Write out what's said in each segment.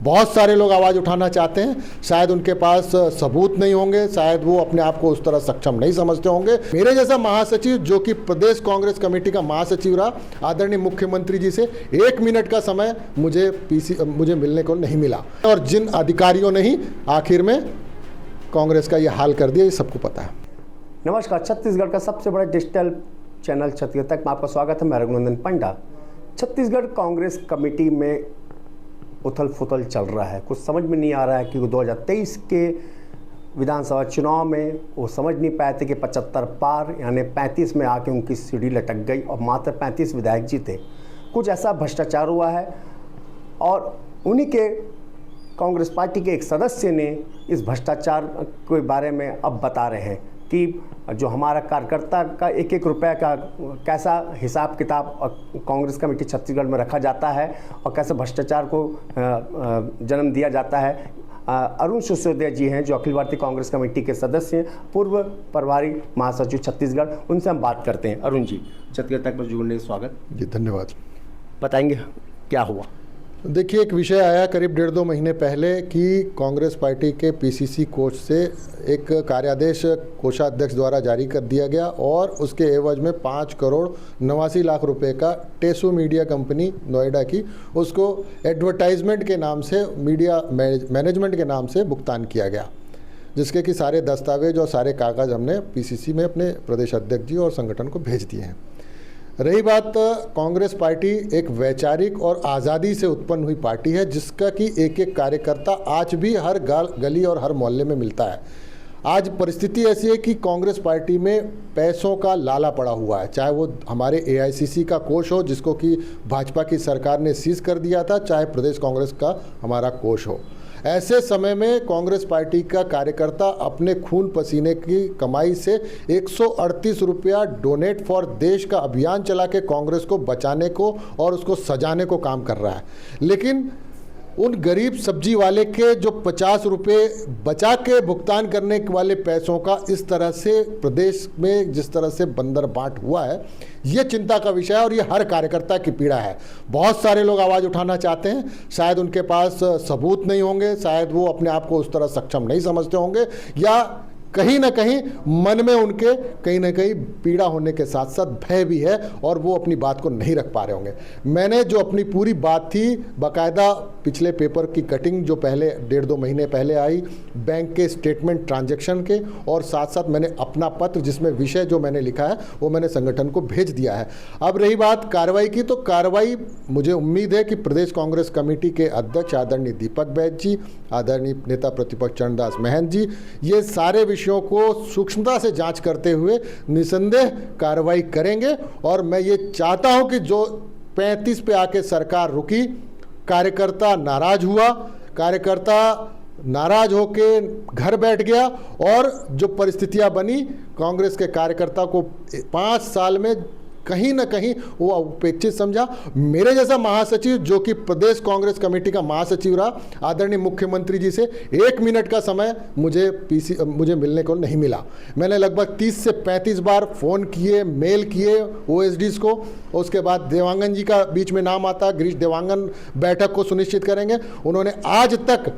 बहुत सारे लोग आवाज़ उठाना चाहते हैं, शायद उनके पास सबूत नहीं होंगे, शायद वो अपने आप को उस तरह सक्षम नहीं समझते होंगे। मेरे जैसा महासचिव जो कि प्रदेश कांग्रेस कमेटी का महासचिव रहा, आदरणीय मुख्यमंत्री जी से 1 मिनट का समय मुझे मिलने को नहीं मिला, और जिन अधिकारियों ने ही आखिर में कांग्रेस का ये हाल कर दिया, ये सबको पता है। नमस्कार, छत्तीसगढ़ का सबसे बड़ा डिजिटल चैनल छत्तीसगढ़ तक में आपका स्वागत है। मैं रघुनंदन पंडा। छत्तीसगढ़ कांग्रेस कमेटी में उथल फुथल चल रहा है। कुछ समझ में नहीं आ रहा है कि 2023 के विधानसभा चुनाव में वो समझ नहीं पाए थे कि 75 पार यानी 35 में आके उनकी सीढ़ी लटक गई और मात्र 35 विधायक जीते। कुछ ऐसा भ्रष्टाचार हुआ है और उन्हीं के कांग्रेस पार्टी के एक सदस्य ने इस भ्रष्टाचार के बारे में अब बता रहे हैं कि जो हमारा कार्यकर्ता का एक एक रुपये का कैसा हिसाब किताब कांग्रेस कमेटी छत्तीसगढ़ में रखा जाता है और कैसे भ्रष्टाचार को जन्म दिया जाता है। अरुण सिसोदिया जी हैं जो अखिल भारतीय कांग्रेस कमेटी के सदस्य हैं, पूर्व प्रभारी महासचिव छत्तीसगढ़। उनसे हम बात करते हैं। अरुण जी, छत्तीसगढ़ तक में जुड़ने का स्वागत जी, धन्यवाद। बताएंगे क्या हुआ? देखिए, एक विषय आया करीब 1.5-2 महीने पहले कि कांग्रेस पार्टी के पीसीसी कोष से एक कार्यादेश कोषाध्यक्ष द्वारा जारी कर दिया गया और उसके एवज में 5,89,00,000 रुपए का टेसू मीडिया कंपनी नोएडा की उसको एडवर्टाइजमेंट के नाम से, मीडिया मैनेजमेंट के नाम से भुगतान किया गया, जिसके कि सारे दस्तावेज और सारे कागज़ हमने पीसीसी में अपने प्रदेश अध्यक्ष जी और संगठन को भेज दिए हैं। रही बात, कांग्रेस पार्टी एक वैचारिक और आज़ादी से उत्पन्न हुई पार्टी है, जिसका कि एक एक कार्यकर्ता आज भी हर गली और हर मोहल्ले में मिलता है। आज परिस्थिति ऐसी है कि कांग्रेस पार्टी में पैसों का लाला पड़ा हुआ है, चाहे वो हमारे एआईसीसी का कोष हो जिसको कि भाजपा की सरकार ने सीज कर दिया था, चाहे प्रदेश कांग्रेस का हमारा कोष हो। ऐसे समय में कांग्रेस पार्टी का कार्यकर्ता अपने खून पसीने की कमाई से 138 रुपया डोनेट फॉर देश का अभियान चला के कांग्रेस को बचाने को और उसको सजाने को काम कर रहा है। लेकिन उन गरीब सब्जी वाले के जो 50 रुपये बचा के भुगतान करने वाले पैसों का इस तरह से प्रदेश में जिस तरह से बंदर बांट हुआ है, ये चिंता का विषय है और ये हर कार्यकर्ता की पीड़ा है। बहुत सारे लोग आवाज़ उठाना चाहते हैं, शायद उनके पास सबूत नहीं होंगे, शायद वो अपने आप को उस तरह सक्षम नहीं समझते होंगे, या कहीं ना कहीं मन में उनके कहीं ना कहीं पीड़ा होने के साथ साथ भय भी है और वो अपनी बात को नहीं रख पा रहे होंगे। मैंने जो अपनी पूरी बात थी बाकायदा पिछले पेपर की कटिंग जो पहले 1.5-2 महीने पहले आई, बैंक के स्टेटमेंट ट्रांजैक्शन के, और साथ साथ मैंने अपना पत्र जिसमें विषय जो मैंने लिखा है वो मैंने संगठन को भेज दिया है। अब रही बात कार्रवाई की, तो कार्रवाई मुझे उम्मीद है कि प्रदेश कांग्रेस कमेटी के अध्यक्ष आदरणीय दीपक बैज जी, आदरणीय नेता प्रतिपक्ष चरणदास महंत जी, ये सारे विषयों को सूक्ष्मता से जांच करते हुए निसंदेह कार्रवाई करेंगे। और मैं ये चाहता हूं कि जो 35 पे आके सरकार रुकी, कार्यकर्ता नाराज हुआ, कार्यकर्ता नाराज होके घर बैठ गया और जो परिस्थितियां बनी, कांग्रेस के कार्यकर्ता को 5 साल में कहीं ना कहीं वो उपेक्षित समझा। मेरे जैसा महासचिव जो कि प्रदेश कांग्रेस कमेटी का महासचिव रहा, आदरणीय मुख्यमंत्री जी से 1 मिनट का समय मुझे मिलने को नहीं मिला। मैंने लगभग 30 से 35 बार फ़ोन किए, मेल किए ओएसडीज को। उसके बाद देवांगन जी का बीच में नाम आता, गिरीश देवांगन बैठक को सुनिश्चित करेंगे, उन्होंने आज तक,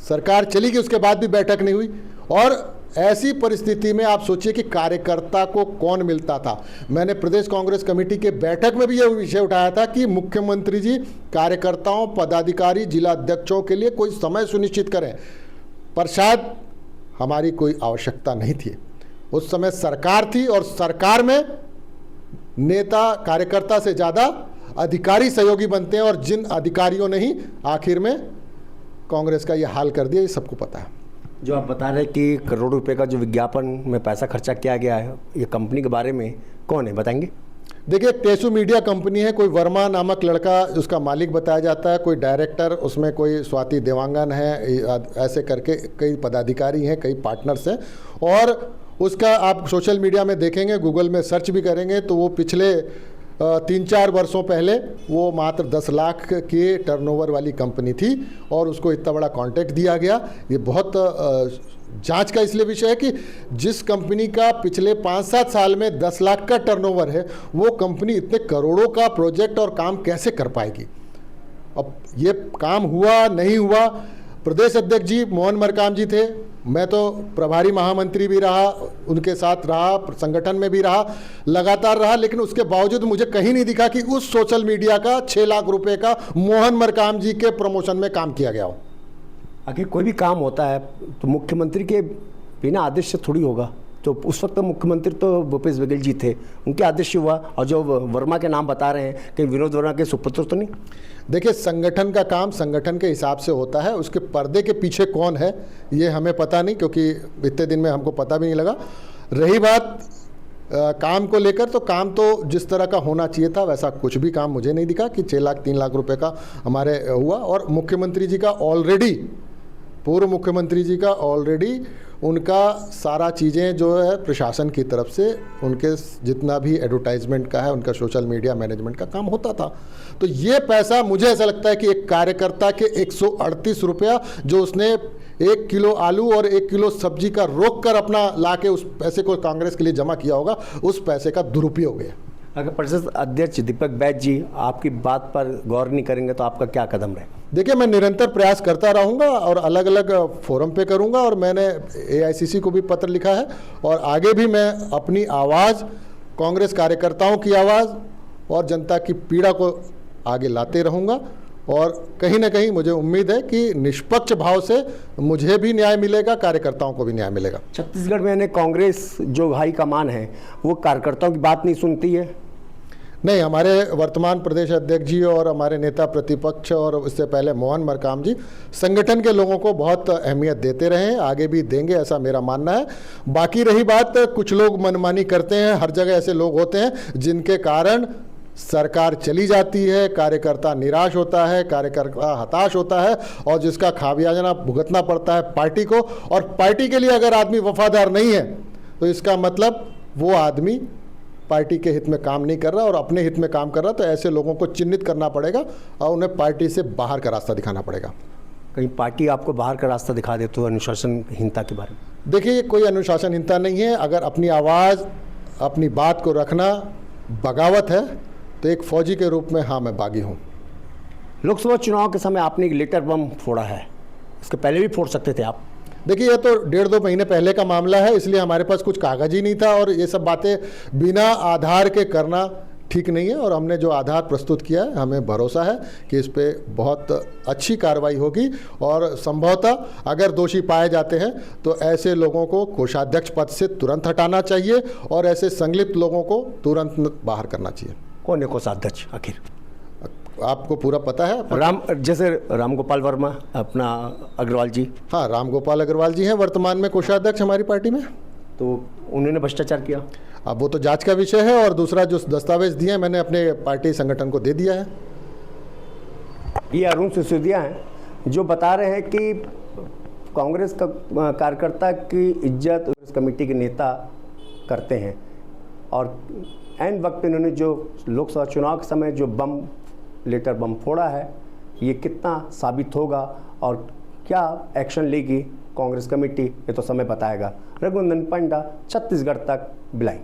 सरकार चली गई उसके बाद भी बैठक नहीं हुई। और ऐसी परिस्थिति में आप सोचिए कि कार्यकर्ता को कौन मिलता था। मैंने प्रदेश कांग्रेस कमेटी के बैठक में भी यह विषय उठाया था कि मुख्यमंत्री जी कार्यकर्ताओं, पदाधिकारी, जिला अध्यक्षों के लिए कोई समय सुनिश्चित करें, पर शायद हमारी कोई आवश्यकता नहीं थी। उस समय सरकार थी और सरकार में नेता कार्यकर्ता से ज़्यादा अधिकारी सहयोगी बनते हैं, और जिन अधिकारियों ने ही आखिर में कांग्रेस का यह हाल कर दिया, ये सबको पता है। जो आप बता रहे हैं कि करोड़ों रुपए का जो विज्ञापन में पैसा खर्चा किया गया है, ये कंपनी के बारे में कौन है, बताएंगे? देखिए, टेसू मीडिया कंपनी है, कोई वर्मा नामक लड़का उसका मालिक बताया जाता है, कोई डायरेक्टर, उसमें कोई स्वाति देवांगन है, ऐसे करके कई पदाधिकारी हैं, कई पार्टनर्स हैं। और उसका आप सोशल मीडिया में देखेंगे, गूगल में सर्च भी करेंगे तो वो पिछले 3-4 वर्षों पहले वो मात्र 10 लाख के टर्नओवर वाली कंपनी थी और उसको इतना बड़ा कॉन्ट्रैक्ट दिया गया। ये बहुत जांच का इसलिए विषय है कि जिस कंपनी का पिछले 5-7 साल में 10 लाख का टर्नओवर है, वो कंपनी इतने करोड़ों का प्रोजेक्ट और काम कैसे कर पाएगी। अब ये काम हुआ नहीं हुआ, प्रदेश अध्यक्ष जी मोहन मरकाम जी थे, मैं तो प्रभारी महामंत्री भी रहा, उनके साथ रहा, संगठन में भी रहा, लगातार रहा, लेकिन उसके बावजूद मुझे कहीं नहीं दिखा कि उस सोशल मीडिया का 6 लाख रुपए का मोहन मरकाम जी के प्रमोशन में काम किया गया हो। आखिर कोई भी काम होता है तो मुख्यमंत्री के बिना आदेश से थोड़ी होगा। तो उस वक्त मुख्यमंत्री तो भूपेश बघेल जी थे, उनके आदेश से हुआ। और जो वर्मा के नाम बता रहे हैं कि विनोद वर्मा के सुपुत्र तो नहीं? देखिए, संगठन का काम संगठन के हिसाब से होता है, उसके पर्दे के पीछे कौन है ये हमें पता नहीं, क्योंकि इतने दिन में हमको पता भी नहीं लगा। रही बात काम को लेकर, तो काम तो जिस तरह का होना चाहिए था वैसा कुछ भी काम मुझे नहीं दिखा कि 6 लाख 3 लाख रुपए का हमारे हुआ। और मुख्यमंत्री जी का ऑलरेडी, पूर्व मुख्यमंत्री जी का ऑलरेडी उनका सारा चीज़ें जो है प्रशासन की तरफ से, उनके जितना भी एडवर्टाइजमेंट का है, उनका सोशल मीडिया मैनेजमेंट का काम होता था। तो ये पैसा मुझे ऐसा लगता है कि एक कार्यकर्ता के 138 रुपया जो उसने 1 किलो आलू और 1 किलो सब्जी का रोक कर अपना ला के उस पैसे को कांग्रेस के लिए जमा किया होगा, उस पैसे का दुरुपयोग है। अगर परिषद अध्यक्ष दीपक बैज जी आपकी बात पर गौर नहीं करेंगे तो आपका क्या कदम रहेगा? देखिए, मैं निरंतर प्रयास करता रहूँगा और अलग अलग फोरम पे करूँगा, और मैंने AICC को भी पत्र लिखा है, और आगे भी मैं अपनी आवाज़, कांग्रेस कार्यकर्ताओं की आवाज़ और जनता की पीड़ा को आगे लाते रहूँगा। और कहीं ना कहीं मुझे उम्मीद है कि निष्पक्ष भाव से मुझे भी न्याय मिलेगा, कार्यकर्ताओं को भी न्याय मिलेगा। छत्तीसगढ़ में कांग्रेस जो हाई कमान है वो कार्यकर्ताओं की बात नहीं सुनती है? नहीं, हमारे वर्तमान प्रदेश अध्यक्ष जी और हमारे नेता प्रतिपक्ष और उससे पहले मोहन मरकाम जी संगठन के लोगों को बहुत अहमियत देते रहे हैं, आगे भी देंगे, ऐसा मेरा मानना है। बाकी रही बात, कुछ लोग मनमानी करते हैं, हर जगह ऐसे लोग होते हैं जिनके कारण सरकार चली जाती है, कार्यकर्ता निराश होता है, कार्यकर्ता हताश होता है, और जिसका खामियाजा भुगतना पड़ता है पार्टी को। और पार्टी के लिए अगर आदमी वफादार नहीं है तो इसका मतलब वो आदमी पार्टी के हित में काम नहीं कर रहा और अपने हित में काम कर रहा। तो ऐसे लोगों को चिन्हित करना पड़ेगा और उन्हें पार्टी से बाहर का रास्ता दिखाना पड़ेगा। कहीं पार्टी आपको बाहर का रास्ता दिखा दे तो अनुशासनहीनता के बारे में? देखिए, ये कोई अनुशासनहीनता नहीं है। अगर अपनी आवाज़, अपनी बात को रखना बगावत है तो एक फौजी के रूप में हाँ, मैं बागी हूँ। लोकसभा चुनाव के समय आपने एक लेटर बम फोड़ा है, इसके पहले भी फोड़ सकते थे आप। देखिए, ये तो 1.5-2 महीने पहले का मामला है, इसलिए हमारे पास कुछ कागज ही नहीं था, और ये सब बातें बिना आधार के करना ठीक नहीं है। और हमने जो आधार प्रस्तुत किया है, हमें भरोसा है कि इस पे बहुत अच्छी कार्रवाई होगी, और संभवतः अगर दोषी पाए जाते हैं तो ऐसे लोगों को कोषाध्यक्ष पद से तुरंत हटाना चाहिए और ऐसे संलिप्त लोगों को तुरंत बाहर करना चाहिए। कौन है कोषाध्यक्ष आखिर? आपको पूरा पता है? जैसे रामगोपाल वर्मा, अपना अग्रवाल जी। हाँ, रामगोपाल अग्रवाल जी हैं वर्तमान में कोषाध्यक्ष हमारी पार्टी में। तो उन्होंने भ्रष्टाचार किया? अब वो तो जांच का विषय है, और दूसरा जो दस्तावेज दिए हैं मैंने अपने पार्टी संगठन को दे दिया है। ये अरुण सिसोदिया हैं जो बता रहे हैं कि कांग्रेस का कार्यकर्ता की इज्जत कमेटी के नेता करते हैं, और एंड वक्त पे इन्होंने जो लोकसभा चुनाव के समय जो लेटर बम फोड़ा है, ये कितना साबित होगा और क्या एक्शन लेगी कांग्रेस कमेटी, ये तो समय बताएगा। रघुनंदन पंडा, छत्तीसगढ़ तक, भिलाई।